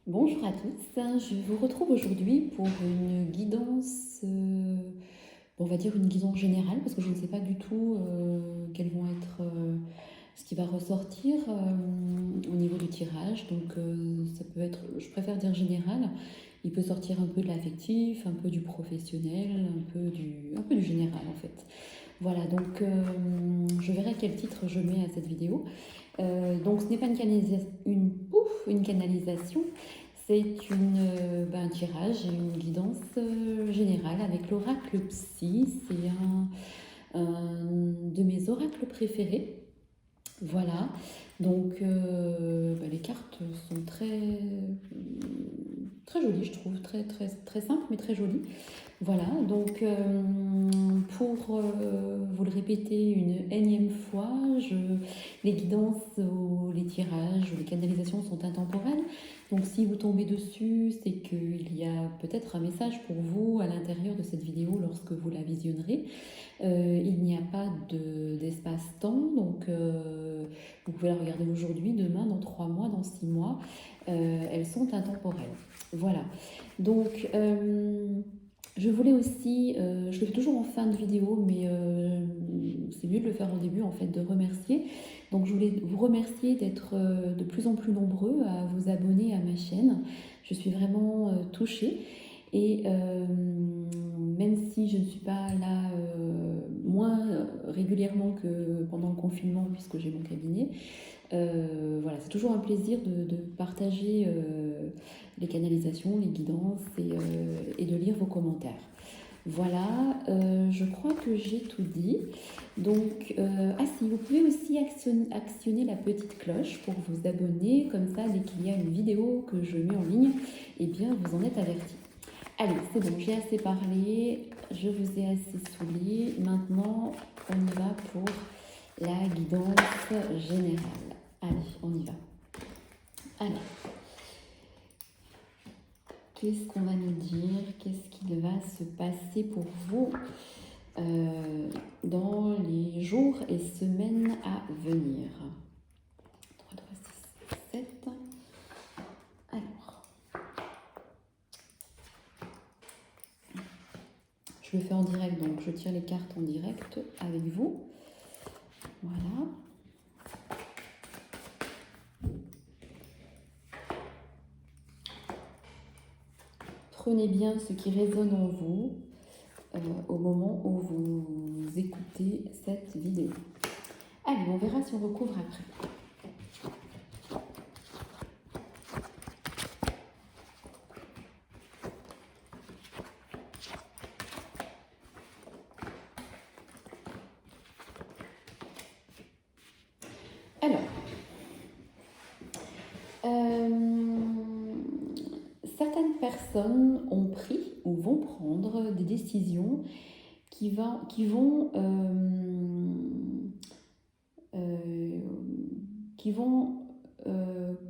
Bonjour à tous, je vous retrouve aujourd'hui pour une guidance, on va dire une guidance générale parce que je ne sais pas du tout quels vont être ce qui va ressortir au niveau du tirage. Donc ça peut être, je préfère dire général, il peut sortir un peu de l'affectif, un peu du professionnel, un peu du général en fait. Voilà, donc je verrai quel titre je mets à cette vidéo. Donc ce n'est pas une canalisation, c'est un tirage et une guidance générale avec l'oracle Psy. C'est un de mes oracles préférés. Voilà, donc les cartes sont très jolies, je trouve, très simples mais très jolies. Voilà, donc pour vous le répéter une énième fois, les guidances, les tirages, les canalisations sont intemporelles. Donc si vous tombez dessus, c'est qu'il y a peut-être un message pour vous à l'intérieur de cette vidéo lorsque vous la visionnerez. Il n'y a pas d'espace-temps, donc vous pouvez la regarder aujourd'hui, demain, dans 3 mois, dans 6 mois. Elles sont intemporelles. Voilà, donc... je voulais aussi, je le fais toujours en fin de vidéo, mais c'est mieux de le faire au début en fait, de remercier. Donc je voulais vous remercier d'être de plus en plus nombreux à vous abonner à ma chaîne. Je suis vraiment touchée. Et même si je ne suis pas là moins régulièrement que pendant le confinement, puisque j'ai mon cabinet, voilà, c'est toujours un plaisir de partager les canalisations, les guidances et de lire vos commentaires. Voilà, je crois que j'ai tout dit. Donc, ah si, vous pouvez aussi actionner la petite cloche pour vous abonner. Comme ça, dès qu'il y a une vidéo que je mets en ligne, eh bien, vous en êtes avertis. Allez, c'est bon, j'ai assez parlé, je vous ai assez saoulé. Maintenant, on y va pour la guidance générale. Allez, on y va. Alors, qu'est-ce qu'on va nous dire? Qu'est-ce qu'il va se passer pour vous dans les jours et semaines à venir? 3, 3, 6, 7. Alors, je le fais en direct, donc je tire les cartes en direct avec vous. Voilà. Prenez bien ce qui résonne en vous au moment où vous écoutez cette vidéo. Allez, on verra si on recouvre après. Alors, certaines personnes ont pris ou vont prendre des décisions qui vont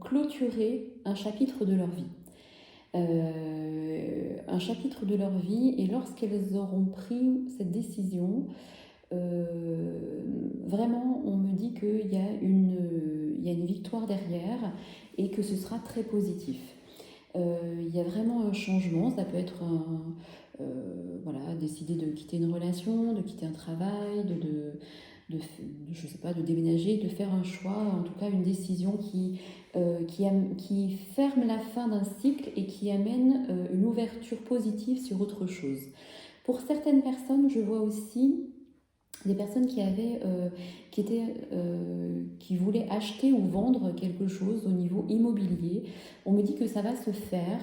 clôturer un chapitre de leur vie. Un chapitre de leur vie, et lorsqu'elles auront pris cette décision, vraiment on me dit qu'il y a une victoire derrière et que ce sera très positif. Il y a vraiment un changement, ça peut être voilà, décider de quitter une relation, de quitter un travail, je sais pas, de déménager, de faire un choix, en tout cas une décision qui ferme la fin d'un cycle et qui amène une ouverture positive sur autre chose. Pour certaines personnes, je vois aussi des personnes qui voulaient acheter ou vendre quelque chose au niveau immobilier. On me dit que ça va se faire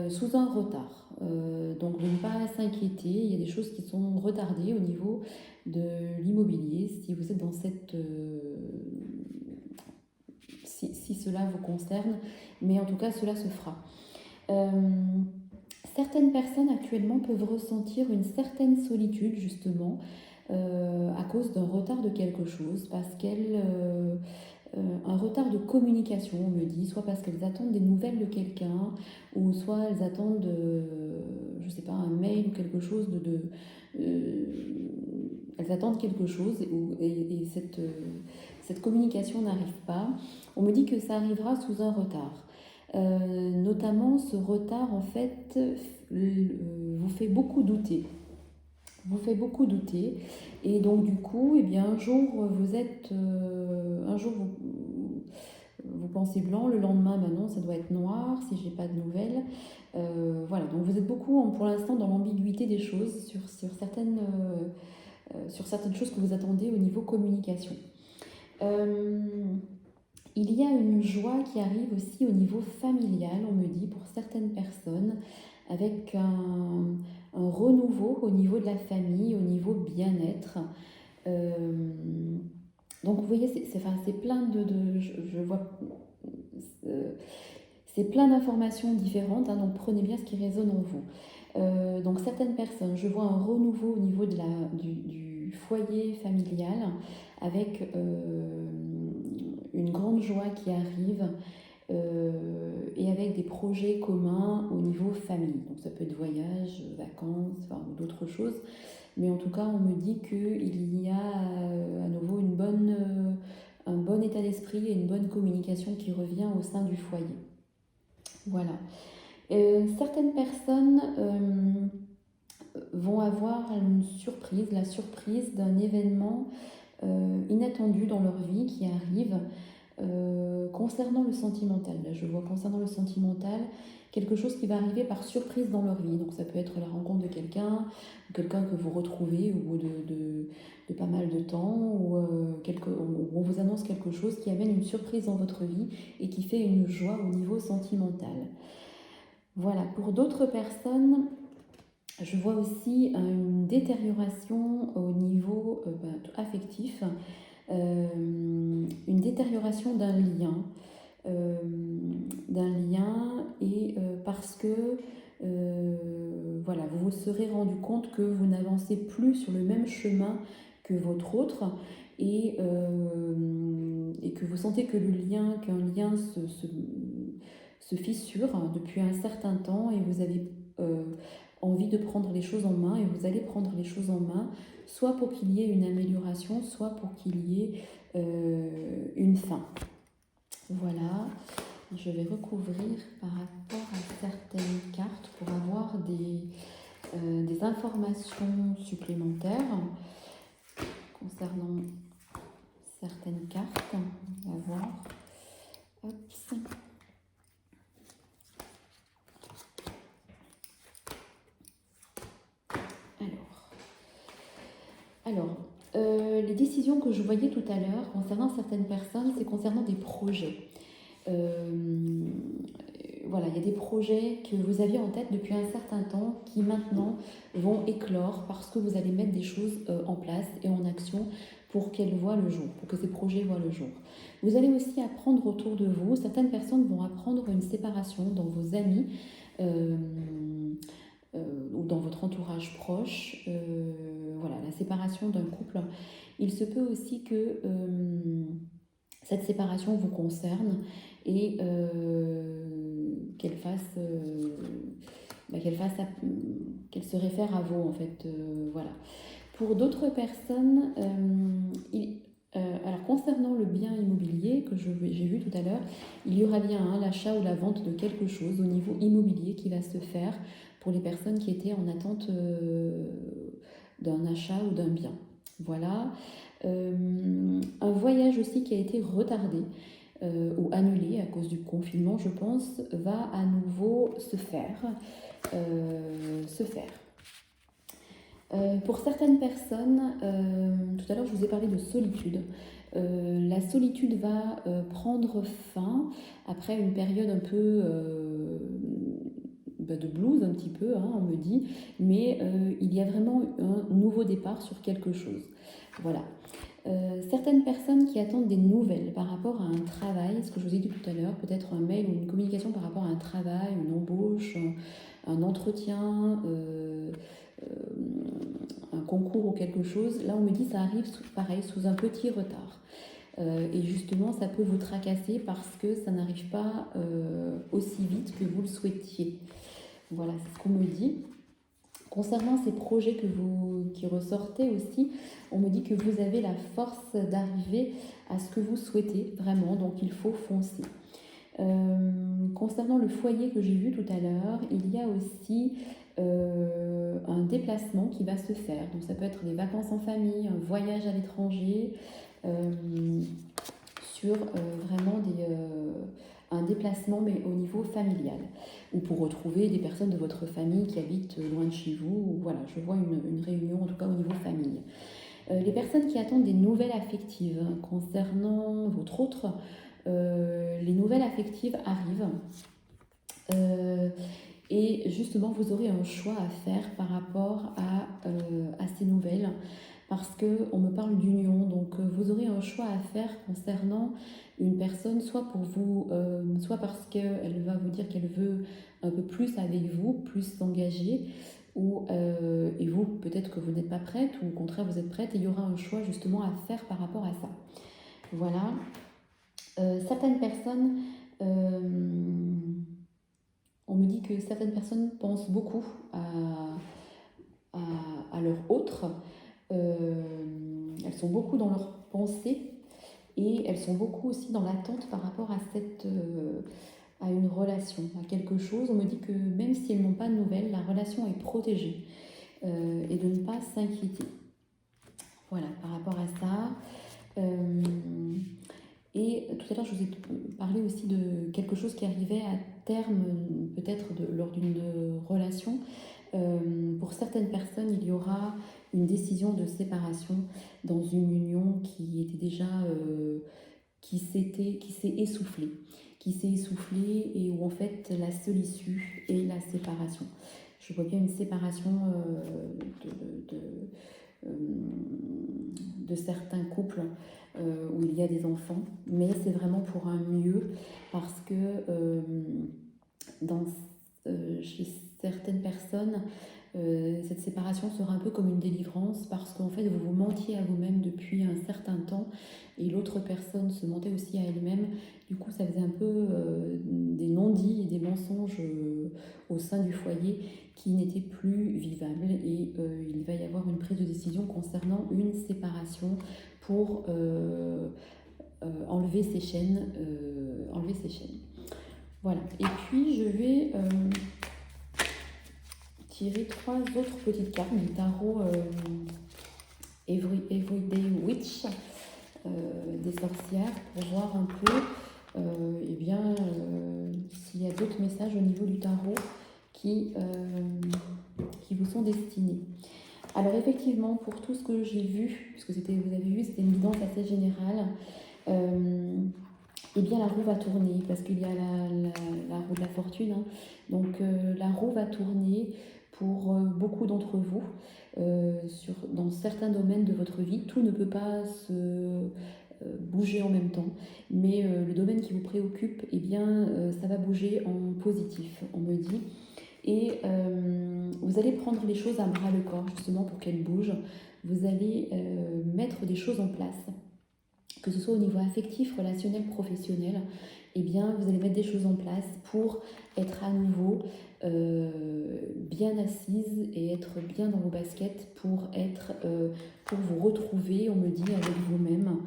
sous un retard. Donc de ne pas s'inquiéter, il y a des choses qui sont retardées au niveau de l'immobilier. Si vous êtes dans cette... si cela vous concerne, mais en tout cas cela se fera. Certaines personnes actuellement peuvent ressentir une certaine solitude justement à cause d'un retard de quelque chose, parce qu'elles... un retard de communication, on me dit, soit parce qu'elles attendent des nouvelles de quelqu'un, ou soit elles attendent, je sais pas, un mail ou quelque chose elles attendent quelque chose et cette communication n'arrive pas. On me dit que ça arrivera sous un retard. Notamment, ce retard, en fait, vous fait beaucoup douter. Vous fait beaucoup douter. Et donc, du coup, eh bien, un jour, un jour, vous pensez blanc, le lendemain, ben non, ça doit être noir si j'ai pas de nouvelles. Voilà, donc vous êtes beaucoup, pour l'instant, dans l'ambiguïté des choses sur certaines choses que vous attendez au niveau communication. Euh, il y a une joie qui arrive aussi au niveau familial, on me dit, pour certaines personnes, avec un renouveau au niveau de la famille, au niveau bien-être. Euh, donc vous voyez, c'est plein je vois, euh, c'est plein d'informations différentes, hein, donc prenez bien ce qui résonne en vous. Donc certaines personnes, je vois un renouveau au niveau du foyer familial avec une grande joie qui arrive et avec des projets communs au niveau famille. Donc ça peut être voyage, vacances, enfin, ou d'autres choses. Mais en tout cas, on me dit qu'il y a à nouveau un bon état d'esprit et une bonne communication qui revient au sein du foyer. Voilà. Certaines personnes vont avoir une surprise, la surprise d'un événement inattendu dans leur vie qui arrive concernant le sentimental. Là, je vois concernant le sentimental quelque chose qui va arriver par surprise dans leur vie. Donc ça peut être la rencontre de quelqu'un, ou quelqu'un que vous retrouvez au bout de pas mal de temps, ou on vous annonce quelque chose qui amène une surprise dans votre vie et qui fait une joie au niveau sentimental. Voilà, pour d'autres personnes, je vois aussi une détérioration au niveau affectif, une détérioration d'un lien et parce que voilà, vous vous serez rendu compte que vous n'avancez plus sur le même chemin que votre autre et que vous sentez que qu'un lien se fissure depuis un certain temps et vous avez envie de prendre les choses en main et vous allez prendre les choses en main, soit pour qu'il y ait une amélioration, soit pour qu'il y ait une fin. Voilà, je vais recouvrir par rapport à certaines cartes pour avoir des informations supplémentaires concernant certaines cartes. On va voir. Hop. Alors, les décisions que je voyais tout à l'heure concernant certaines personnes, c'est concernant des projets. Voilà, il y a des projets que vous aviez en tête depuis un certain temps qui maintenant vont éclore parce que vous allez mettre des choses en place et en action pour qu'elles voient le jour, pour que ces projets voient le jour. Vous allez aussi apprendre autour de vous, certaines personnes vont apprendre une séparation dans vos amis ou dans votre entourage proche. Voilà, la séparation d'un couple. Il se peut aussi que cette séparation vous concerne et qu'elle se réfère à vous en fait. Voilà. Pour d'autres personnes, alors concernant le bien immobilier que j'ai vu tout à l'heure, il y aura bien l'achat ou la vente de quelque chose au niveau immobilier qui va se faire pour les personnes qui étaient en attente d'un achat ou d'un bien. Voilà. Un voyage aussi qui a été retardé ou annulé à cause du confinement, je pense, va à nouveau se faire. Pour certaines personnes, tout à l'heure je vous ai parlé de solitude. La solitude va prendre fin après une période un peu de blues, un petit peu, hein, on me dit, mais il y a vraiment un nouveau départ sur quelque chose. Voilà. Certaines personnes qui attendent des nouvelles par rapport à un travail, ce que je vous ai dit tout à l'heure, peut-être un mail ou une communication par rapport à un travail, une embauche, un entretien, un concours ou quelque chose, là on me dit ça arrive pareil, sous un petit retard. Et justement, ça peut vous tracasser parce que ça n'arrive pas aussi vite que vous le souhaitiez. Voilà, c'est ce qu'on me dit. Concernant ces projets qui ressortaient aussi, on me dit que vous avez la force d'arriver à ce que vous souhaitez vraiment, donc il faut foncer. concernant le foyer que j'ai vu tout à l'heure, il y a aussi un déplacement qui va se faire. Donc ça peut être des vacances en famille, un voyage à l'étranger, euh, sur vraiment un déplacement mais au niveau familial. Ou pour retrouver des personnes de votre famille qui habitent loin de chez vous. Voilà, je vois une réunion en tout cas au niveau famille. Les personnes qui attendent des nouvelles affectives concernant votre autre, les nouvelles affectives arrivent. Et justement, vous aurez un choix à faire par rapport à ces nouvelles, parce qu'on me parle d'union, donc vous aurez un choix à faire concernant une personne, soit pour vous, soit parce qu'elle va vous dire qu'elle veut un peu plus avec vous, plus s'engager, ou et vous, peut-être que vous n'êtes pas prête, ou au contraire vous êtes prête, et il y aura un choix justement à faire par rapport à ça. Voilà. Certaines personnes... on me dit que certaines personnes pensent beaucoup à leur autre. Elles sont beaucoup dans leurs pensées et elles sont beaucoup aussi dans l'attente par rapport à une relation, à quelque chose. On me dit que même si elles n'ont pas de nouvelles, la relation est protégée et de ne pas s'inquiéter. Voilà, par rapport à ça. Et tout à l'heure, je vous ai parlé aussi de quelque chose qui arrivait à terme, peut-être lors d'une relation. Pour certaines personnes, il y aura une décision de séparation dans une union qui était déjà, qui s'est essoufflée. Qui s'est essoufflée et où en fait la seule issue est la séparation. Je vois bien une séparation de certains couples où il y a des enfants, mais c'est vraiment pour un mieux, parce que chez certaines personnes, cette séparation sera un peu comme une délivrance, parce qu'en fait vous vous mentiez à vous-même depuis un certain temps et l'autre personne se mentait aussi à elle-même. Du coup ça faisait un peu des non-dits et des mensonges au sein du foyer qui n'étaient plus vivables, et il va y avoir une prise de décision concernant une séparation pour enlever ces chaînes. Voilà. Et puis je vais tirer 3 autres petites cartes du tarot Everyday Witch des sorcières, pour voir un peu s'il y a d'autres messages au niveau du tarot qui vous sont destinés. Alors effectivement, pour tout ce que j'ai vu, puisque vous avez vu, c'était une guidance assez générale, eh bien la roue va tourner, parce qu'il y a la roue de la fortune, hein. Donc la roue va tourner pour beaucoup d'entre vous, dans certains domaines de votre vie. Tout ne peut pas se bouger en même temps, mais le domaine qui vous préoccupe, eh bien ça va bouger en positif, on me dit. Et vous allez prendre les choses à bras le corps, justement, pour qu'elles bougent. Vous allez mettre des choses en place, que ce soit au niveau affectif, relationnel, professionnel. Eh bien, vous allez mettre des choses en place pour être à nouveau bien assise et être bien dans vos baskets, pour vous retrouver, on me dit, avec vous-même.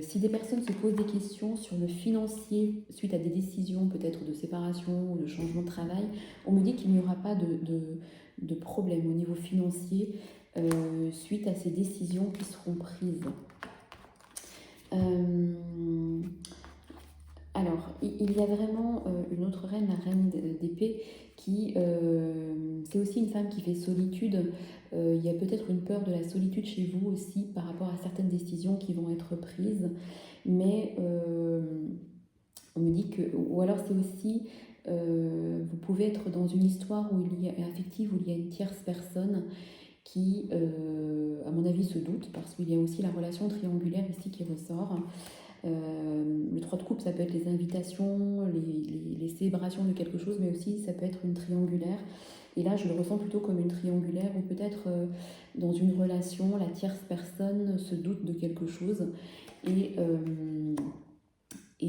Si des personnes se posent des questions sur le financier suite à des décisions peut-être de séparation ou de changement de travail, on me dit qu'il n'y aura pas de problème au niveau financier suite à ces décisions qui seront prises. Alors, il y a vraiment une autre reine, la reine d'épée, qui c'est aussi une femme qui fait solitude. Il y a peut-être une peur de la solitude chez vous aussi par rapport à certaines décisions qui vont être prises. Mais on me dit que... Ou alors c'est aussi... vous pouvez être dans une histoire affective où il y a une tierce personne qui, à mon avis, se doute, parce qu'il y a aussi la relation triangulaire ici qui ressort. Le 3 de coupe, ça peut être les invitations, les célébrations de quelque chose, mais aussi ça peut être une triangulaire. Et là, je le ressens plutôt comme une triangulaire, où peut-être dans une relation, la tierce personne se doute de quelque chose. Et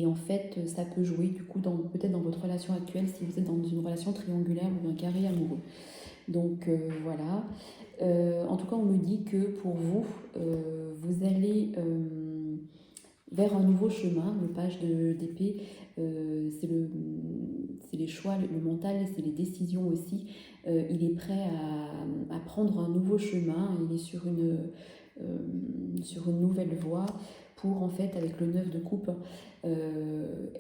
en fait, ça peut jouer du coup peut-être dans votre relation actuelle, si vous êtes dans une relation triangulaire ou un carré amoureux. Donc voilà. En tout cas, on me dit que pour vous, vous allez vers un nouveau chemin. Le page d'épée c'est les choix, le mental, c'est les décisions aussi. Il est prêt à prendre un nouveau chemin, il est sur une nouvelle voie pour, en fait, avec le 9 de coupe,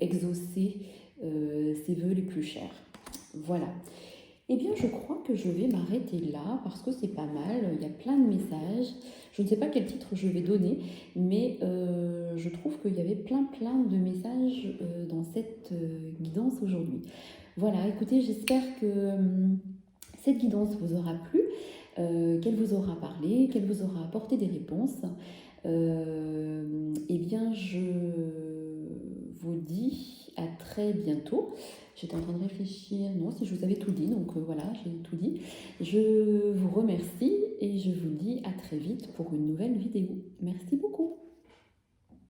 exaucer ses vœux les plus chers. Voilà. Eh bien, je crois que je vais m'arrêter là parce que c'est pas mal. Il y a plein de messages. Je ne sais pas quel titre je vais donner, mais je trouve qu'il y avait plein de messages dans cette guidance aujourd'hui. Voilà, écoutez, j'espère que cette guidance vous aura plu, qu'elle vous aura parlé, qu'elle vous aura apporté des réponses. Eh bien, je vous dis à très bientôt. J'étais en train de réfléchir, non, si je vous avais tout dit, donc voilà, j'ai tout dit. Je vous remercie et je vous dis à très vite pour une nouvelle vidéo. Merci beaucoup.